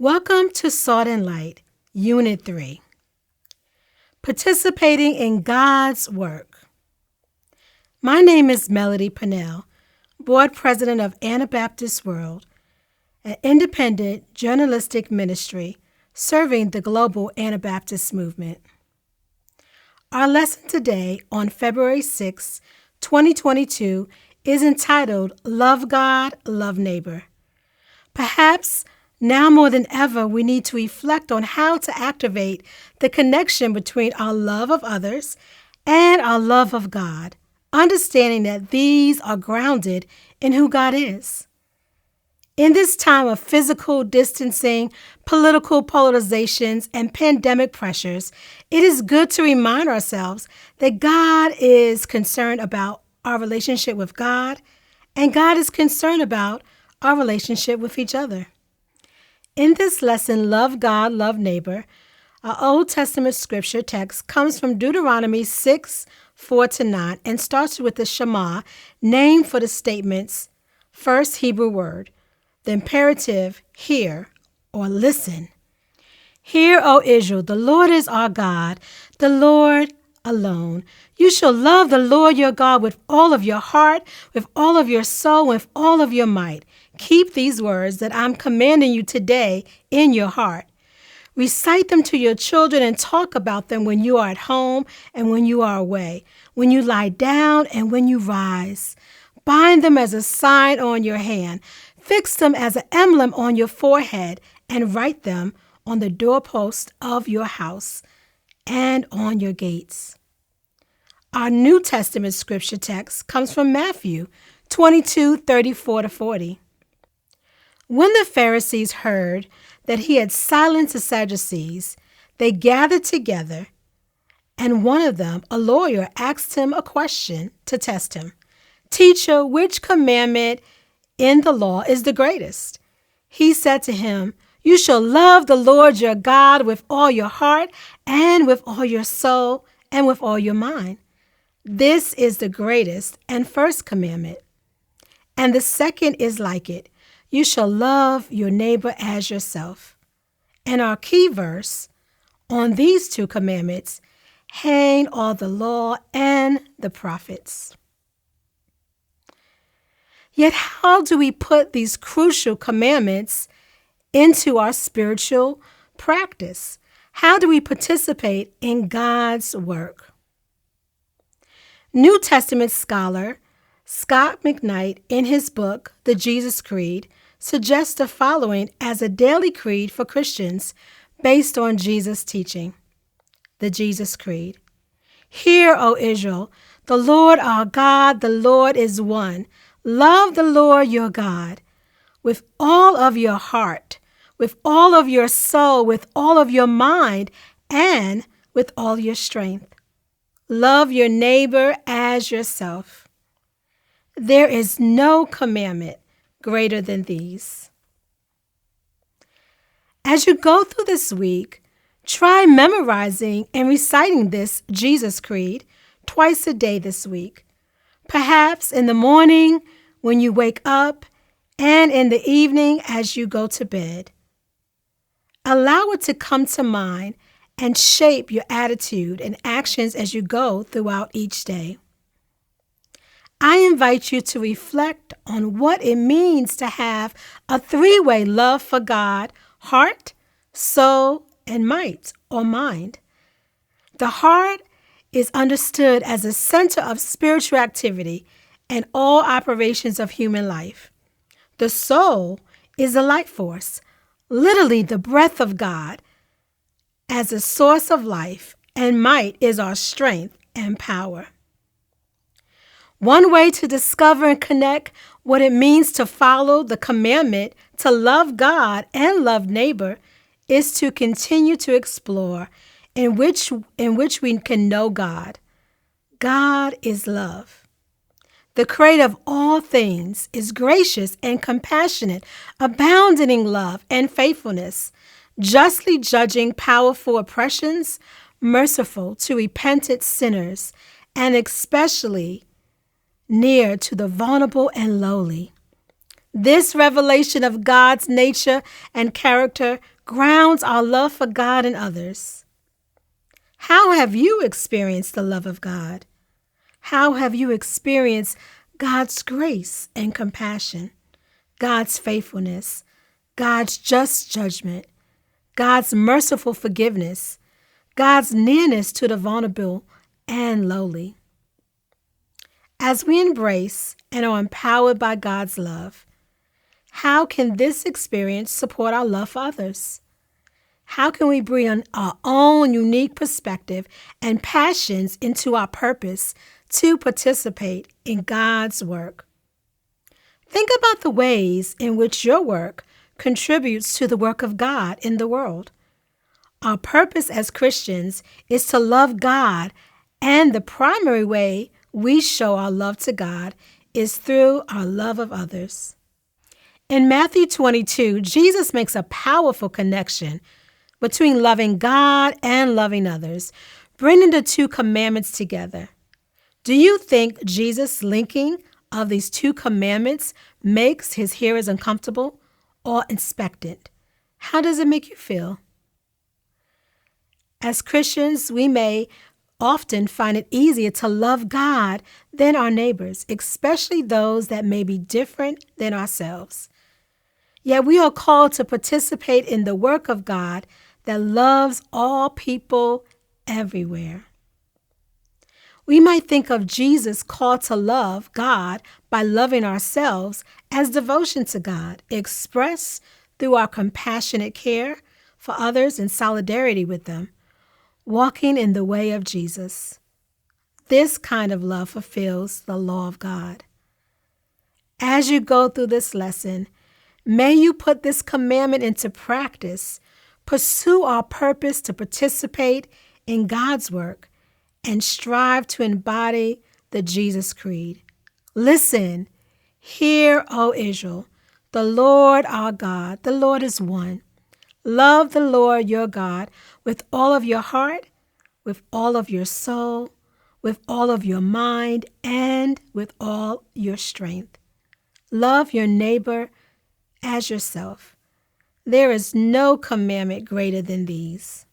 Welcome to Salt and Light, Unit 3. Participating in God's Work. My name is Melody Pannell, Board President of Anabaptist World, an independent journalistic ministry serving the global Anabaptist movement. Our lesson today on February 6, 2022 is entitled Love God, Love Neighbor. Perhaps now more than ever, we need to reflect on how to activate the connection between our love of others and our love of God, understanding that these are grounded in who God is. In this time of physical distancing, political polarizations, and pandemic pressures, it is good to remind ourselves that God is concerned about our relationship with God, and God is concerned about our relationship with each other. In this lesson, Love God, Love Neighbor, our Old Testament scripture text comes from Deuteronomy 6, 4-9, and starts with the Shema, named for the statements, first Hebrew word, the imperative, hear, or listen. Hear, O Israel, the Lord is our God, the Lord alone. You shall love the Lord your God with all of your heart, with all of your soul, with all of your might. Keep these words that I'm commanding you today in your heart. Recite them to your children and talk about them when you are at home and when you are away, when you lie down and when you rise. Bind them as a sign on your hand. Fix them as an emblem on your forehead and write them on the doorpost of your house and on your gates. Our New Testament scripture text comes from Matthew 22, 34-40. When the Pharisees heard that he had silenced the Sadducees, they gathered together, and one of them, a lawyer, asked him a question to test him. Teacher, which commandment in the law is the greatest? He said to him, you shall love the Lord your God with all your heart and with all your soul and with all your mind. This is the greatest and first commandment. And the second is like it. You shall love your neighbor as yourself. And our key verse, on these two commandments, hang all the law and the prophets. Yet how do we put these crucial commandments into our spiritual practice? How do we participate in God's work? New Testament scholar Scott McKnight, in his book, The Jesus Creed, suggests the following as a daily creed for Christians based on Jesus' teaching. The Jesus Creed. Hear, O Israel, the Lord our God, the Lord is one. Love the Lord your God with all of your heart, with all of your soul, with all of your mind, and with all your strength. Love your neighbor as yourself. There is no commandment greater than these. As you go through this week, try memorizing and reciting this Jesus Creed twice a day this week. Perhaps in the morning when you wake up and in the evening as you go to bed. Allow it to come to mind and shape your attitude and actions as you go throughout each day. I invite you to reflect on what it means to have a three-way love for God, heart, soul, and might or mind. The heart is understood as a center of spiritual activity and all operations of human life. The soul is a life force, literally the breath of God, as a source of life, and might is our strength and power. One way to discover and connect what it means to follow the commandment to love God and love neighbor is to continue to explore in which we can know God. God is love. The creator of all things is gracious and compassionate, abounding in love and faithfulness, justly judging powerful oppressions, merciful to repentant sinners, and especially near to the vulnerable and lowly. This revelation of God's nature and character grounds our love for God and others. How have you experienced the love of God? How have you experienced God's grace and compassion, God's faithfulness, God's just judgment, God's merciful forgiveness, God's nearness to the vulnerable and lowly? As we embrace and are empowered by God's love, how can this experience support our love for others? How can we bring our own unique perspective and passions into our purpose to participate in God's work? Think about the ways in which your work contributes to the work of God in the world. Our purpose as Christians is to love God, and the primary way we show our love to God is through our love of others. In Matthew 22, Jesus makes a powerful connection between loving God and loving others, bringing the two commandments together. Do you think Jesus' linking of these two commandments makes his hearers uncomfortable or expectant? How does it make you feel? As Christians, we may often find it easier to love God than our neighbors, especially those that may be different than ourselves. Yet we are called to participate in the work of God that loves all people everywhere. We might think of Jesus' call to love God by loving ourselves as devotion to God, expressed through our compassionate care for others and solidarity with them, walking in the way of Jesus. This kind of love fulfills the law of God. As you go through this lesson, may you put this commandment into practice, pursue our purpose to participate in God's work, and strive to embody the Jesus Creed. Listen, hear, O Israel, the Lord our God, the Lord is one. Love the Lord your God with all of your heart, with all of your soul, with all of your mind, and with all your strength. Love your neighbor as yourself. There is no commandment greater than these.